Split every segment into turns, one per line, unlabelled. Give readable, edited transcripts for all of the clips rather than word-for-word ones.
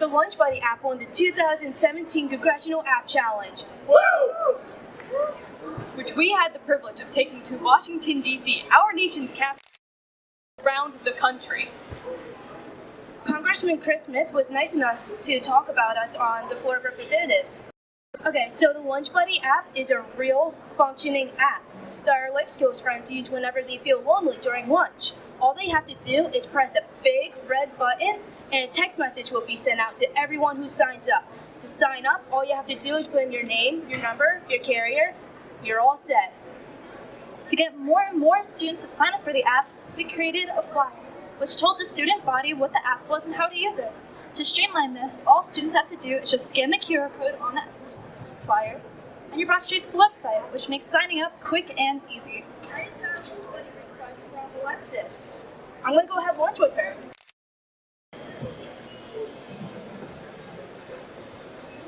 The Lunch Buddy app won the 2017 Congressional App Challenge,
which we had the privilege of taking to Washington, D.C., our nation's capital, around the country.
Congressman Chris Smith was nice enough to talk about us on the Board of Representatives. Okay, so the Lunch Buddy app is a real functioning app that our life skills friends use whenever they feel lonely during lunch. All they have to do is press a big red button and a text message will be sent out to everyone who signs up. To sign up, all you have to do is put in your name, your number, your carrier. You're all set.
To get more and more students to sign up for the app, we created a flyer, which told the student body what the app was and how to use it. To streamline this, all students have to do is just scan the QR code on that flyer, and you're brought straight to the website, which makes signing up quick and easy.
I just got a Lunch Buddy request from Alexis. I'm gonna go have lunch with her.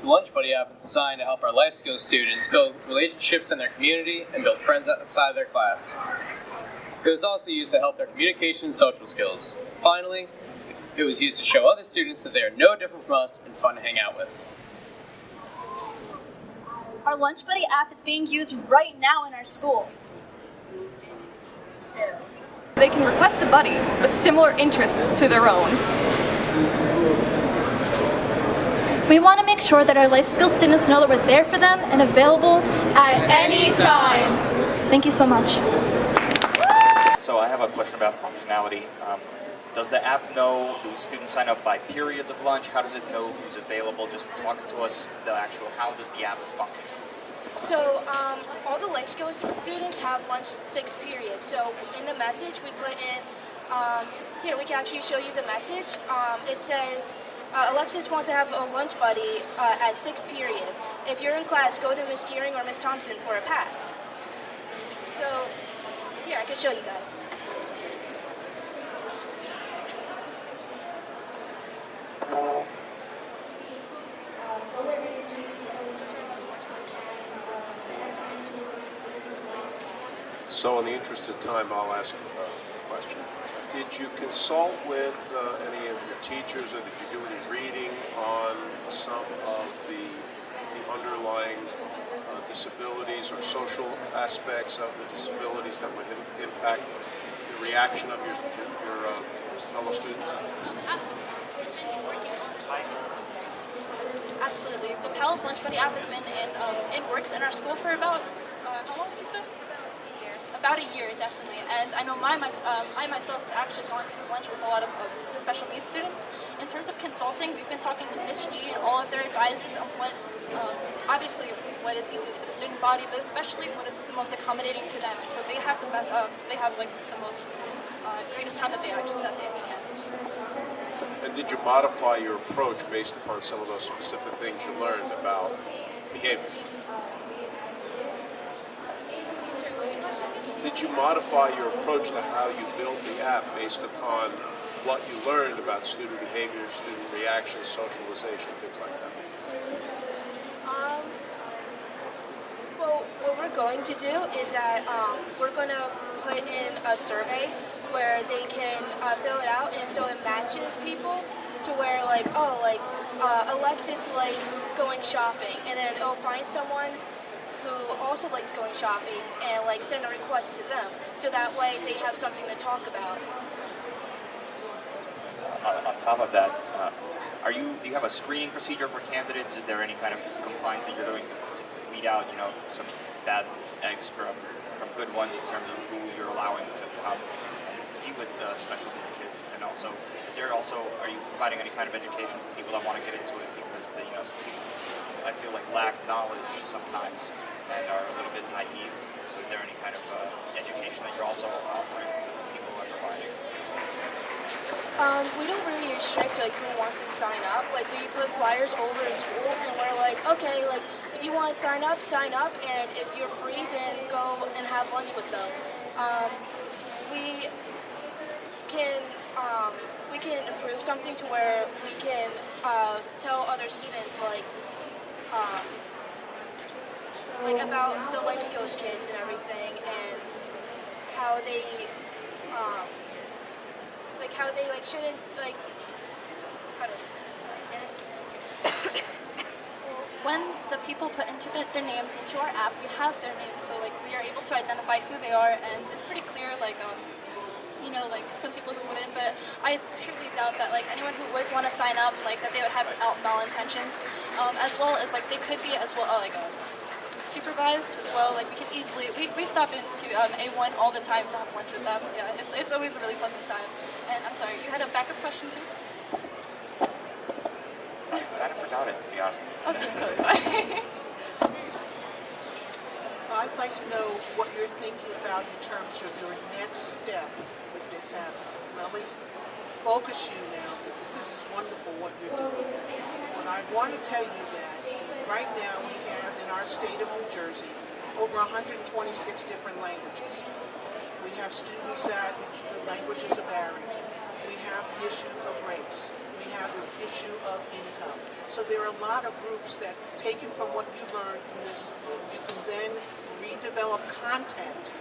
The Lunch Buddy app is designed to help our life skills students build relationships in their community and build friends outside of their class. It was also used to help their communication and social skills. Finally, it was used to show other students that they are no different from us and fun to hang out with.
Our Lunch Buddy app is being used right now in our school.
They can request a buddy with similar interests to their own.
We want to make sure that our life skills students know that we're there for them and available at any time. Thank you so much.
So I have a question about functionality. Does the app know, do students sign up by periods of lunch? How does it know who's available? Just talk to us how does the app function?
So all the life skills students have lunch 6 periods. So in the message we put in, here we can actually show you the message. It says, Alexis wants to have a lunch buddy at 6 period. If you're in class, go to Miss Gearing or Miss Thompson for a pass. So here, I can show you guys.
So in the interest of time, I'll ask a question. Did you consult with any of your teachers, or did you do any reading on some of the underlying disabilities or social aspects of the disabilities that would impact the reaction of your fellow students?
Absolutely. The Palace Lunch Buddy app has been in works in our school for about, how long did you say? About a year, definitely. And I know I myself have actually gone to lunch with a lot of the special needs students. In terms of consulting, we've been talking to Miss G and all of their advisors on what, obviously, what is easiest for the student body, but especially what is the most accommodating to them. And so they have the best, like the most greatest time that they can.
And did you modify your approach based upon some of those specific things you learned about behaviors? Did you modify your approach to how you build the app based upon what you learned about student behavior, student reactions, socialization, things like that?
Well, what we're going to do is that we're going to put in a survey where they can fill it out, and so it matches people to where, like, Alexis likes going shopping, and then it'll find someone who also likes going shopping and like send a request to them, so that way they have something to talk about.
On top of that, do you have a screening procedure for candidates? Is there any kind of compliance that you're doing to weed out, some bad eggs from good ones in terms of who you're allowing to come be with special needs kids? And also, are you providing any kind of education to people that want to get into it because they, some people, I feel like, lack knowledge sometimes and are a little bit naive? So is there any kind of education that you're also offering to the people who are providing this service?
We don't really restrict like who wants to sign up. Like we put flyers all over the school, and we're like, okay, like if you want to sign up, and if you're free, then go and have lunch with them. We can improve something to where we can tell other students like about the life skills kids and everything, and how they shouldn't, like, how to, sorry, and
When the people put into their names into our app, we have their names, so like we are able to identify who they are, and it's pretty clear. Like you know, like some people who wouldn't, but I truly doubt that like anyone who would want to sign up, like that they would have malintentions, as well as like they could be as well supervised as well. Like we can easily we stop into A1 all the time to have lunch with them. Yeah, it's always a really pleasant time. And I'm sorry, you had a backup question too?
I kind of forgot it, to be honest.
Oh, that's totally fine.
I'd like to know what you're thinking about in terms of your next step with this app. Let me focus you now, because this is wonderful what you're doing. And I want to tell you that right now we have in our state of New Jersey over 126 different languages. We have students that the language is a barrier. We have the issue of race. We have the issue of income. So there are a lot of groups that, taken from what you learned from this, you can then redevelop content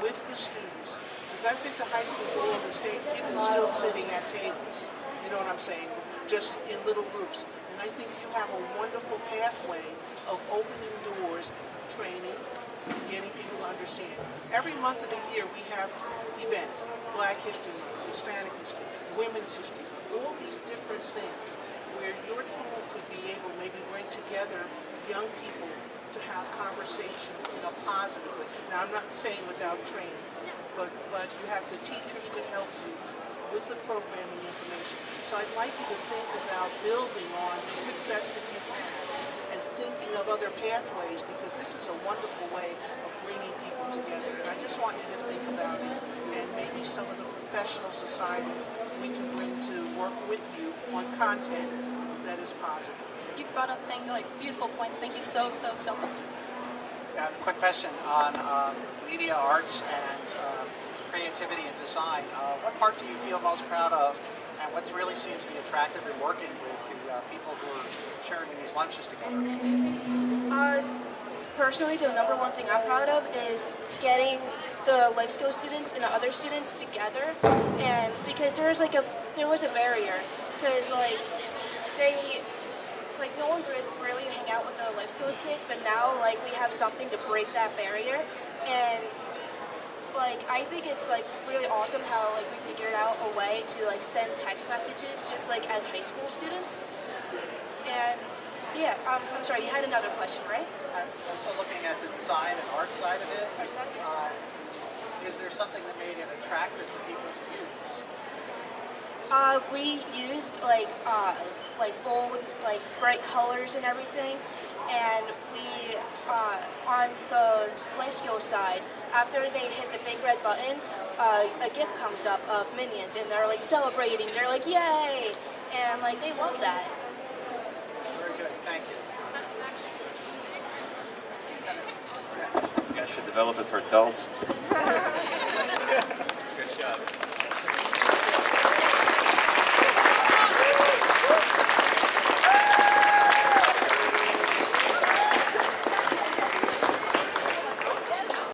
with the students. Because I've been to high schools all over the states, people are still sitting at tables, you know what I'm saying, just in little groups. And I think you have a wonderful pathway of opening doors, training, getting people to understand. Every month of the year we have events, Black History Month, Hispanic History, Women's History, all these different things where your tool could be able to maybe bring together young people to have conversations in a positive way. Now I'm not saying without training, but you have the teachers to help you with the program and information. So I'd like you to think about building on the success that you've had and thinking of other pathways, because this is a wonderful way of bringing people together. And I just want you to think about it, and maybe some of the professional societies we can bring to work with you on content that is positive.
You've brought up beautiful points. Thank you so much.
Quick question on media arts and creativity and design. What part do you feel most proud of, and what really seems to be attractive in working with the people who are sharing these lunches together?
Personally, the number one thing I'm proud of is getting the life skills students and the other students together, and because there was a barrier, because no one would really hang out with the life skills kids, but now we have something to break that barrier. And I think it's really awesome how we figured out a way to send text messages just as high school students. And yeah, I'm sorry, you had another question, right?
I'm also looking at the design and art side of it.
Art side, yes.
Is there something that made it attractive for people to use?
We used bold, bright colors and everything, and we on the life skills side, after they hit the big red button, a GIF comes up of Minions, and they're celebrating. They're yay, and they love that.
Very good, thank you.
You guys should develop it for adults.